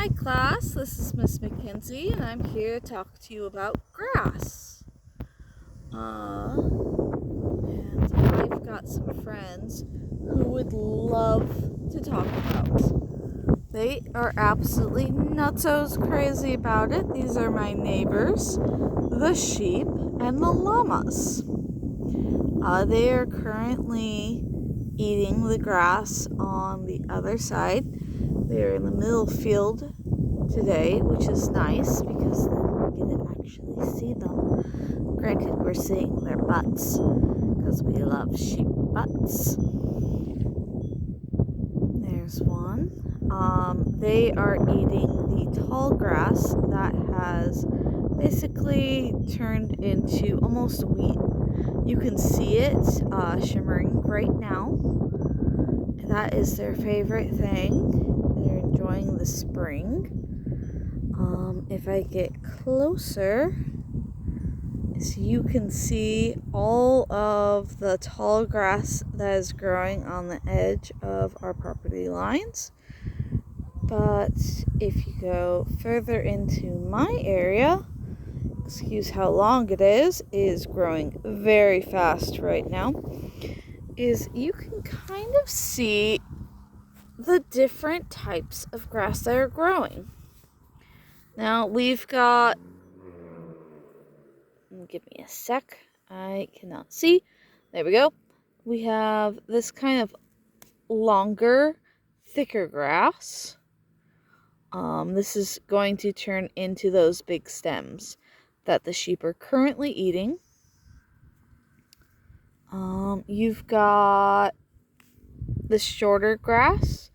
Hi class, this is Miss Mackenzie and I'm here to talk to you about grass. And I've got some friends who would love to talk about. They are absolutely nutsos crazy about it. These are my neighbors, the sheep and the llamas. They are currently eating the grass on the other side. They're in the middle field today, which is nice because then we get to actually see them. Granted, we're seeing their butts because we love sheep butts. There's one. They are eating the tall grass that has basically turned into almost wheat. You can see it shimmering right now. That is their favorite thing. They're enjoying the spring. If I get closer, so you can see all of the tall grass that is growing on the edge of our property lines. But if you go further into my area, excuse how long it is growing very fast right now, is you can kind of see the different types of grass that are growing. Now we've got, give me a sec, I cannot see. There we go. We have this kind of longer, thicker grass. This is going to turn into those big stems that the sheep are currently eating. You've got the shorter grass.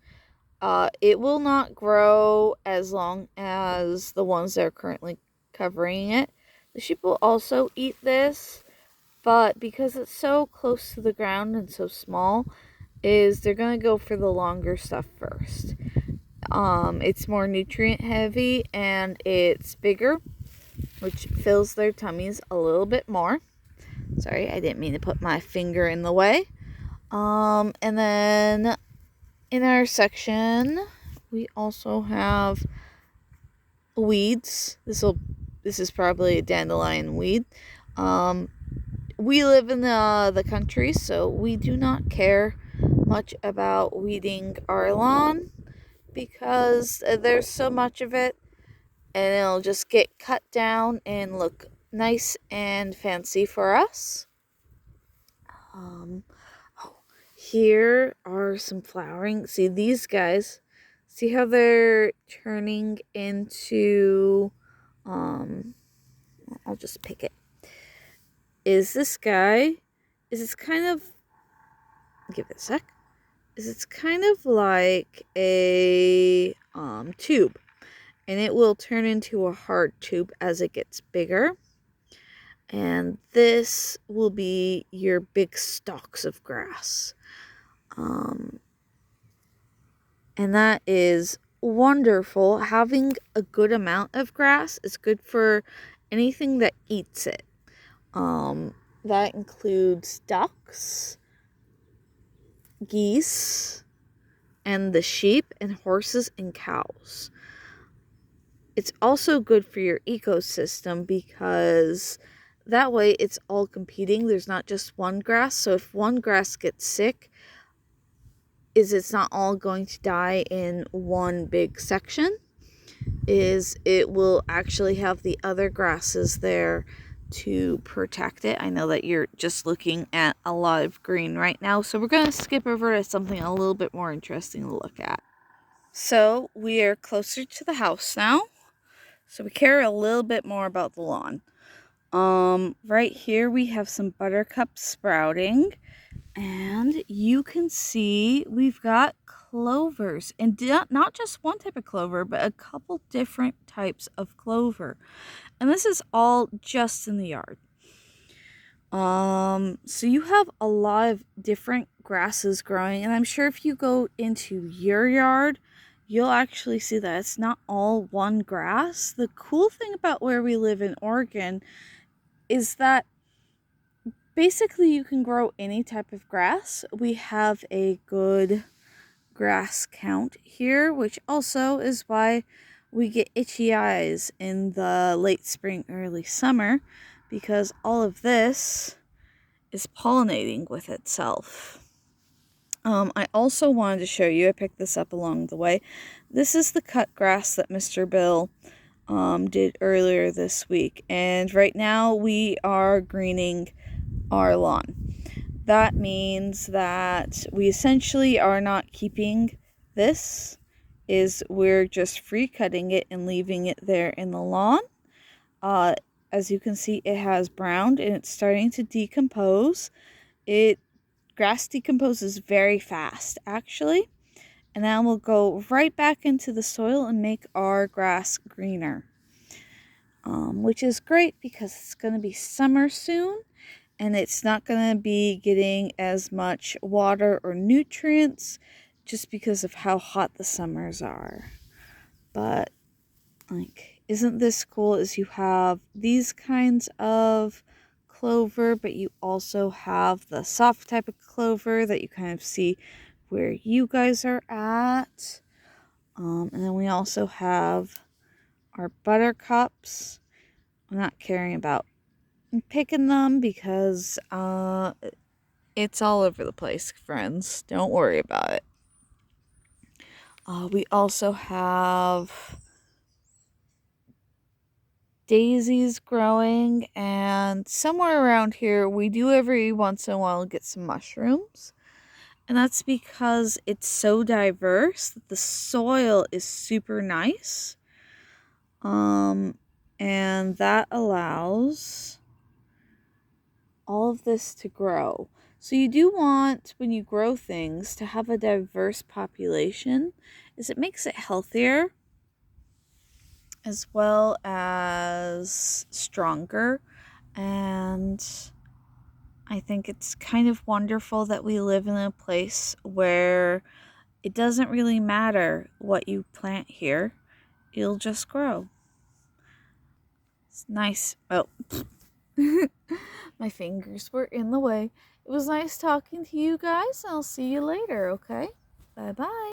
It will not grow as long as the ones that are currently covering it. The sheep will also eat this, but because it's so close to the ground and so small, they're going to go for the longer stuff first. It's more nutrient heavy and it's bigger, which fills their tummies a little bit more. Sorry, I didn't mean to put my finger in the way. And then in our section, we also have weeds. This is probably a dandelion weed. We live in the country, so we do not care much about weeding our lawn because there's so much of it and it'll just get cut down and look nice and fancy for us. Here are some flowering. See these guys? See how they're turning into, I'll just pick it. It's kind of like a tube, and it will turn into a hard tube as it gets bigger. And this will be your big stalks of grass. And that is wonderful. Having a good amount of grass is good for anything that eats it. That includes ducks, geese, and the sheep and horses and cows. It's also good for your ecosystem because that way it's all competing. There's not just one grass. So if one grass gets sick, it's not all going to die in one big section. It will actually have the other grasses there to protect it. I know that you're just looking at a lot of green right now, so we're going to skip over to something a little bit more interesting to look at. So we are closer to the house now, so we care a little bit more about the lawn. Right here we have some buttercups sprouting, and you can see we've got clovers, and not just one type of clover, but a couple different types of clover. And this is all just in the yard. So you have a lot of different grasses growing, and I'm sure if you go into your yard, you'll actually see that it's not all one grass. The cool thing about where we live in Oregon is that basically you can grow any type of grass. We have a good grass count here, which also is why we get itchy eyes in the late spring, early summer, because all of this is pollinating with itself. I also wanted to show you, I picked this up along the way. This is the cut grass that Mr. Bill did earlier this week. And right now we are greening our lawn. That means that we essentially are not keeping this, we're just free cutting it and leaving it there in the lawn. As you can see, it has browned and it's starting to decompose. Grass decomposes very fast, actually. And now we'll go right back into the soil and make our grass greener. Which is great because it's going to be summer soon. And it's not going to be getting as much water or nutrients just because of how hot the summers are. But, isn't this cool? Is you have these kinds of clover, but you also have the soft type of clover that you kind of see where you guys are at. And then we also have our buttercups. I'm not caring about picking them because it's all over the place, friends. Don't worry about it. We also have daisies growing, and somewhere around here we do every once in a while get some mushrooms, and that's because it's so diverse that the soil is super nice, and that allows all of this to grow. So you do want, when you grow things, to have a diverse population, as it makes it healthier as well as stronger. And I think it's kind of wonderful that we live in a place where it doesn't really matter what you plant here. It'll just grow. It's nice. Oh, my fingers were in the way. It was nice talking to you guys. I'll see you later, okay? Bye-bye.